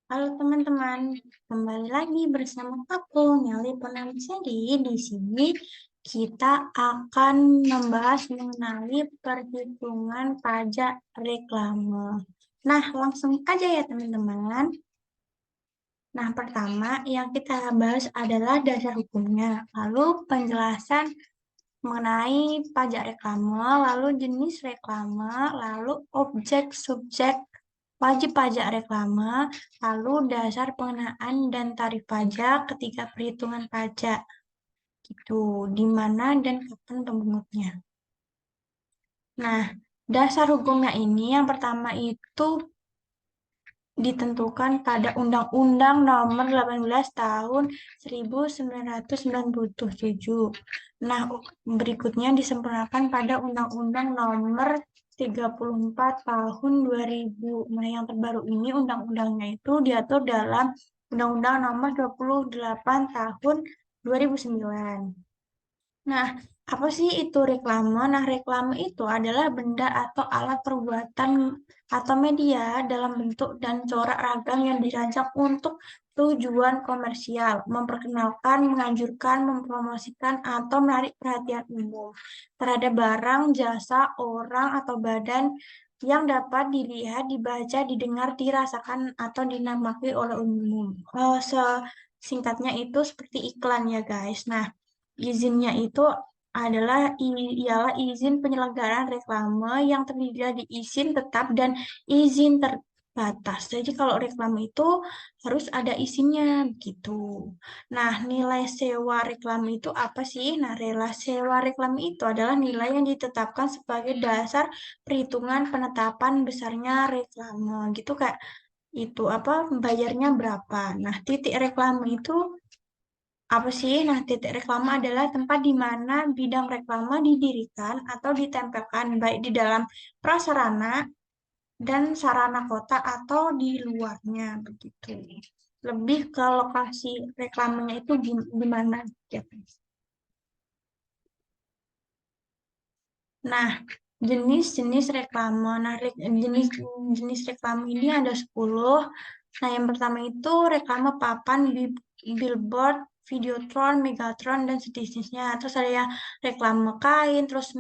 Halo teman-teman, kembali lagi bersama aku Nyali Purnamsari. Di sini kita akan membahas mengenai perhitungan pajak reklame. Nah, langsung aja ya teman-teman. Nah, pertama yang kita bahas adalah dasar hukumnya, lalu penjelasan mengenai pajak reklame, lalu jenis reklame, lalu objek subjek wajib pajak reklame, lalu dasar pengenaan dan tarif pajak ketika perhitungan pajak. Gitu, di mana dan kapan pemungutnya. Nah, dasar hukumnya ini yang pertama itu ditentukan pada Undang-Undang Nomor 18 Tahun 1997. Nah, berikutnya disempurnakan pada Undang-Undang Nomor 34 Tahun 2000. Nah, yang terbaru ini undang-undangnya itu diatur dalam Undang-Undang Nomor 28 Tahun 2009. Nah, apa sih itu reklame? Nah, reklame itu adalah benda atau alat perbuatan atau media dalam bentuk dan corak ragam yang dirancang untuk tujuan komersial, memperkenalkan, menganjurkan, mempromosikan, atau menarik perhatian umum terhadap barang, jasa, orang, atau badan yang dapat dilihat, dibaca, didengar, dirasakan, atau dinamai oleh umum. Singkatnya itu seperti iklan ya guys. Nah, izinnya itu adalah ialah izin penyelenggaraan reklame yang terdiri dari izin tetap dan izin terbatas. Jadi kalau reklame itu harus ada izinnya gitu. Nah, nilai sewa reklame itu apa sih? Nah, rela sewa reklame itu adalah nilai yang ditetapkan sebagai dasar perhitungan penetapan besarnya reklame gitu kayak itu apa bayarnya berapa. Nah, titik reklame itu apa sih? Nah, titik reklame adalah tempat di mana bidang reklame didirikan atau ditempelkan, baik di dalam prasarana dan sarana kota atau di luarnya, begitu. Lebih ke lokasi reklamenya itu di mana, ya, guys. Nah, jenis-jenis reklame. Nah, jenis reklame ini ada 10. Nah, yang pertama itu reklame papan, billboard, videotron, megatron, dan sejenisnya. Terus ada yang reklame kain, terus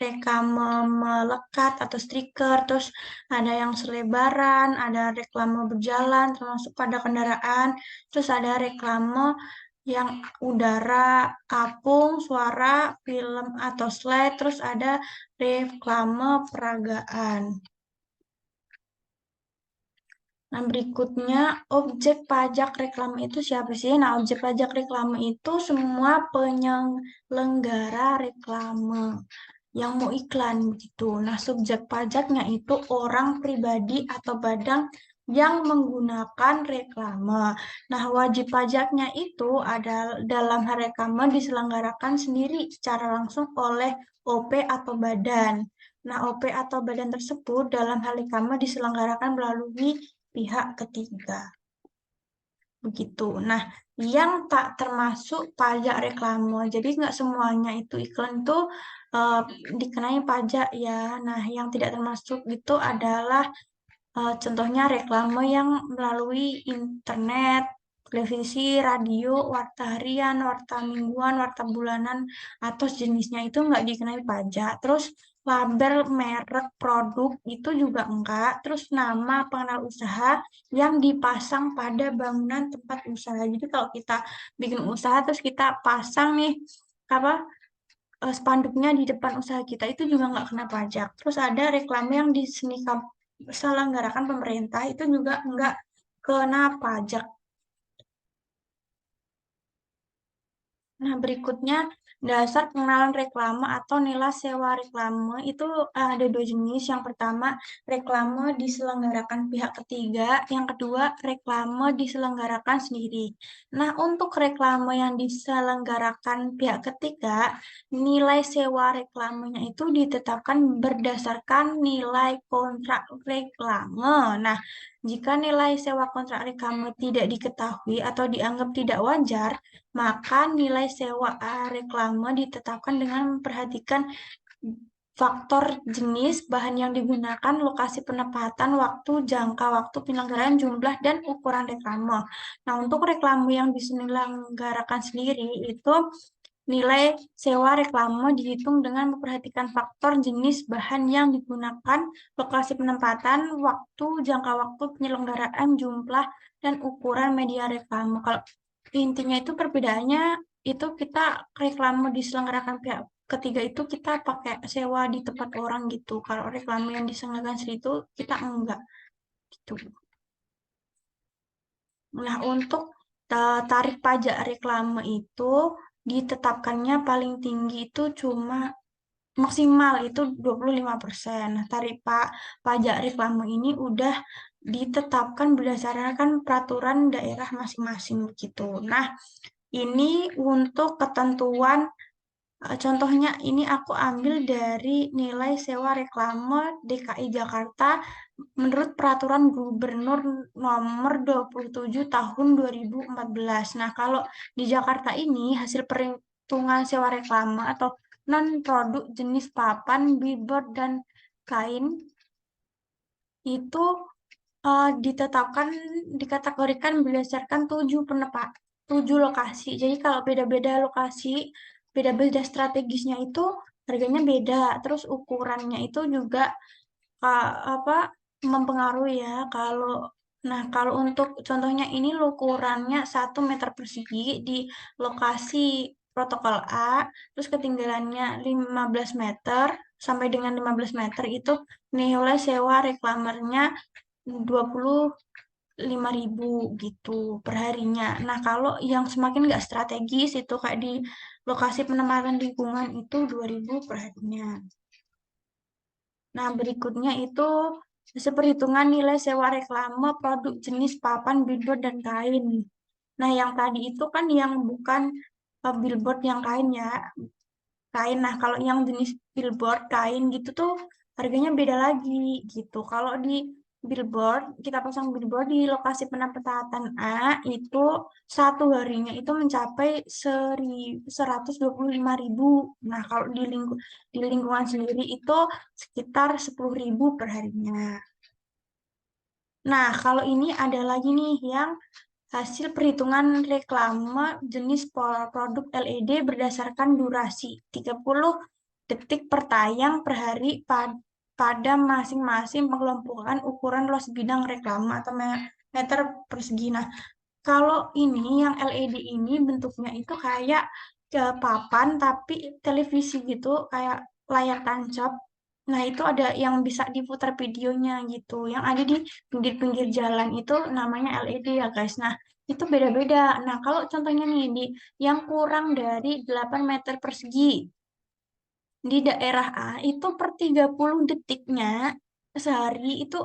reklame melekat atau stiker, terus ada yang selebaran, ada reklame berjalan, termasuk pada kendaraan, terus ada reklame yang udara, apung, suara, film atau slide, terus ada reklame peragaan. Nah, berikutnya objek pajak reklame itu siapa sih? Nah, objek pajak reklame itu semua penyelenggara reklame yang mau iklan begitu. Nah, subjek pajaknya itu orang pribadi atau badan yang menggunakan reklame. Nah, wajib pajaknya itu adalah dalam hal reklame diselenggarakan sendiri secara langsung oleh OP atau badan. Nah, OP atau badan tersebut dalam hal reklame diselenggarakan melalui pihak ketiga. Begitu. Nah, yang tak termasuk pajak reklame. Jadi nggak semuanya itu iklan itu eh, dikenai pajak ya. Nah, yang tidak termasuk itu adalah contohnya reklame yang melalui internet, televisi, radio, warta harian, warta mingguan, warta bulanan, atau jenisnya itu nggak dikenai pajak. Terus label merek produk itu juga enggak. Terus nama pengenal usaha yang dipasang pada bangunan tempat usaha. Jadi kalau kita bikin usaha terus kita pasang nih apa spanduknya di depan usaha kita itu juga nggak kena pajak. Terus ada reklame yang diselenggarakan pemerintah itu juga nggak kena pajak. Nah, berikutnya dasar pengenalan reklame atau nilai sewa reklame itu ada dua jenis. Yang pertama, reklame diselenggarakan pihak ketiga. Yang kedua, reklame diselenggarakan sendiri. Nah, untuk reklame yang diselenggarakan pihak ketiga, nilai sewa reklamenya itu ditetapkan berdasarkan nilai kontrak reklame. Nah, jika nilai sewa kontrak reklame tidak diketahui atau dianggap tidak wajar, maka nilai sewa reklame ditetapkan dengan memperhatikan faktor jenis, bahan yang digunakan, lokasi penempatan, waktu, jangka waktu penyelenggaraan, jumlah, dan ukuran reklame. Nah, untuk reklame yang diselenggarakan sendiri itu nilai sewa reklame dihitung dengan memperhatikan faktor jenis, bahan yang digunakan, lokasi penempatan, waktu, jangka waktu penyelenggaraan, jumlah, dan ukuran media reklame. Kalau intinya itu perbedaannya itu kita reklame diselenggarakan pihak ketiga itu kita pakai sewa di tempat orang gitu. Kalau reklame yang diselenggarakan sendiri itu kita enggak gitu. Nah, untuk tarif pajak reklame itu ditetapkannya paling tinggi itu cuma maksimal itu 25%. Nah, tarif pajak reklame ini udah ditetapkan berdasarkan peraturan daerah masing-masing gitu. Nah, ini untuk ketentuan contohnya ini aku ambil dari nilai sewa reklame DKI Jakarta menurut Peraturan Gubernur Nomor 27 Tahun 2014. Nah, kalau di Jakarta ini hasil perhitungan sewa reklame atau non-produk jenis papan, billboard, dan kain itu ditetapkan, dikategorikan berdasarkan 7 lokasi. Jadi kalau beda-beda lokasi, beda-beda strategisnya itu harganya beda. Terus ukurannya itu juga apa mempengaruhi ya. Kalau untuk contohnya ini ukurannya 1 meter persegi di lokasi protokol A, terus ketinggalannya 15 meter sampai dengan 15 meter itu nilai sewa reklamernya 25.000 gitu per harinya. Nah, kalau yang semakin nggak strategis itu kayak di lokasi penempatan lingkungan itu 2.000 per harinya. Nah, berikutnya itu hasil perhitungan nilai sewa reklame produk jenis papan, billboard, dan kain. Nah, yang tadi itu kan yang bukan billboard yang kain ya, kain. Nah, kalau yang jenis billboard kain gitu tuh harganya beda lagi gitu. Kalau di billboard, kita pasang billboard di lokasi penempatan A itu satu harinya itu mencapai 125.000. Nah, kalau di lingkungan sendiri itu sekitar 10.000 per harinya. Nah, kalau ini ada lagi nih yang hasil perhitungan reklame jenis produk LED berdasarkan durasi 30 detik per tayang per hari pada masing-masing pengelompokan ukuran luas bidang reklame atau meter persegi. Nah, kalau ini yang LED ini bentuknya itu kayak papan tapi televisi gitu, kayak layar tancap. Nah, itu ada yang bisa diputar videonya gitu. Yang ada di pinggir-pinggir jalan itu namanya LED ya, guys. Nah, itu beda-beda. Nah, kalau contohnya nih di yang kurang dari 8 meter persegi di daerah A itu per 30 detiknya sehari itu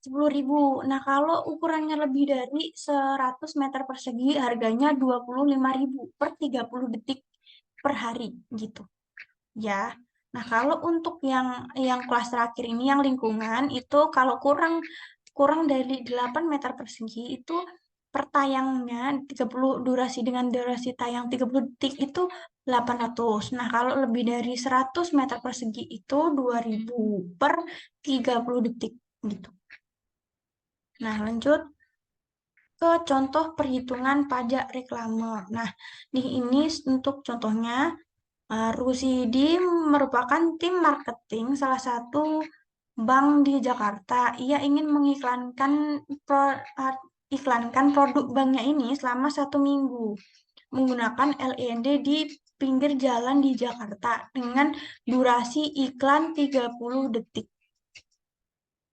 10.000. Nah, kalau ukurannya lebih dari 100 meter persegi, harganya 25.000 per 30 detik per hari gitu. Ya. Nah, kalau untuk yang kelas terakhir ini yang lingkungan itu kalau kurang kurang dari 8 meter persegi itu per tayangnya 30 durasi dengan durasi tayang 30 detik itu 800. Nah, kalau lebih dari 100 meter persegi itu 2.000 per 30 detik gitu. Nah, lanjut ke contoh perhitungan pajak reklame. Nah, di ini untuk contohnya, Rusidi merupakan tim marketing salah satu bank di Jakarta. Ia ingin iklankan produk banknya ini selama 1 minggu menggunakan LED di pinggir jalan di Jakarta dengan durasi iklan 30 detik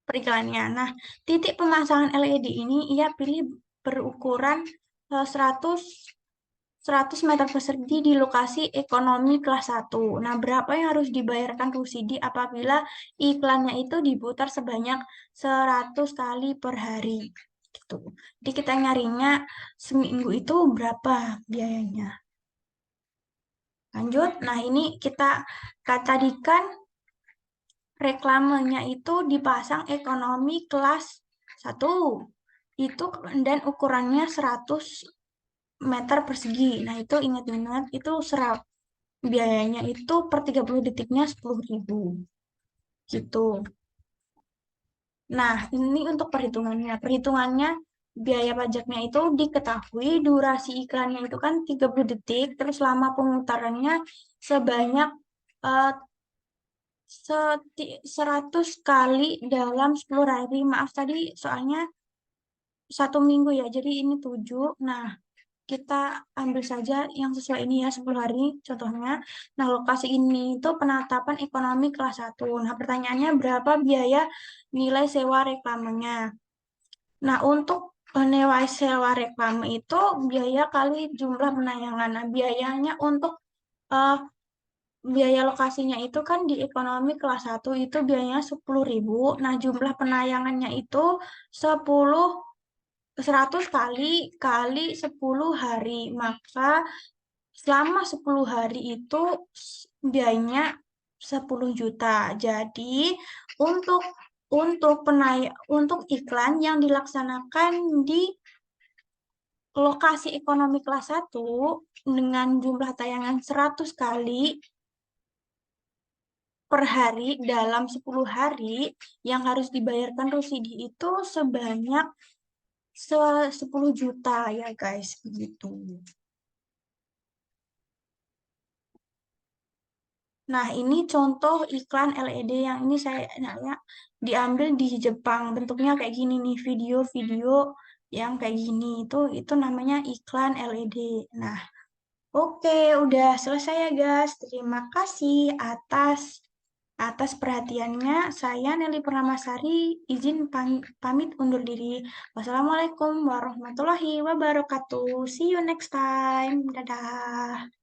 periklannya. Nah, titik pemasangan LED ini ia pilih berukuran 100 meter persegi di lokasi ekonomi kelas 1. Nah, berapa yang harus dibayarkan Rusidi apabila iklannya itu diputar sebanyak 100 kali per hari? Gitu. Jadi kita nyarinya seminggu itu berapa biayanya. Lanjut. Nah, ini kita tadikan reklamenya itu dipasang ekonomi kelas 1. Itu dan ukurannya 100 meter persegi. Nah, itu ingat-ingat itu biayanya itu per 30 detiknya 10.000 gitu. Nah, ini untuk perhitungannya. Perhitungannya biaya pajaknya itu diketahui, durasi iklannya itu kan 30 detik, terus lama pemutarannya sebanyak eh, 100 kali dalam 10 hari. Maaf tadi soalnya 1 minggu ya, jadi ini 7. Nah, kita ambil saja yang sesuai ini ya, 10 hari contohnya. Nah, lokasi ini itu penetapan ekonomi kelas 1. Nah, pertanyaannya berapa biaya nilai sewa reklamenya? Nah, untuk nilai sewa reklame itu biaya kali jumlah penayangan. Nah, biayanya untuk eh, biaya lokasinya itu kan di ekonomi kelas 1 itu biayanya 10.000. Nah, jumlah penayangannya itu 10 100 kali kali 10 hari. Maka selama 10 hari itu biayanya 10 juta. Jadi, untuk untuk iklan yang dilaksanakan di lokasi ekonomi kelas 1 dengan jumlah tayangan 100 kali per hari dalam 10 hari yang harus dibayarkan Rusidi itu sebanyak 10 juta ya guys, begitu. Nah, ini contoh iklan LED yang ini saya diambil di Jepang. Bentuknya kayak gini nih, video-video yang kayak gini. Itu namanya iklan LED. Nah, oke, udah selesai ya guys. Terima kasih atas perhatiannya. Saya Nelly Pernamasari izin pamit undur diri. Wassalamualaikum warahmatullahi wabarakatuh. See you next time. Dadah.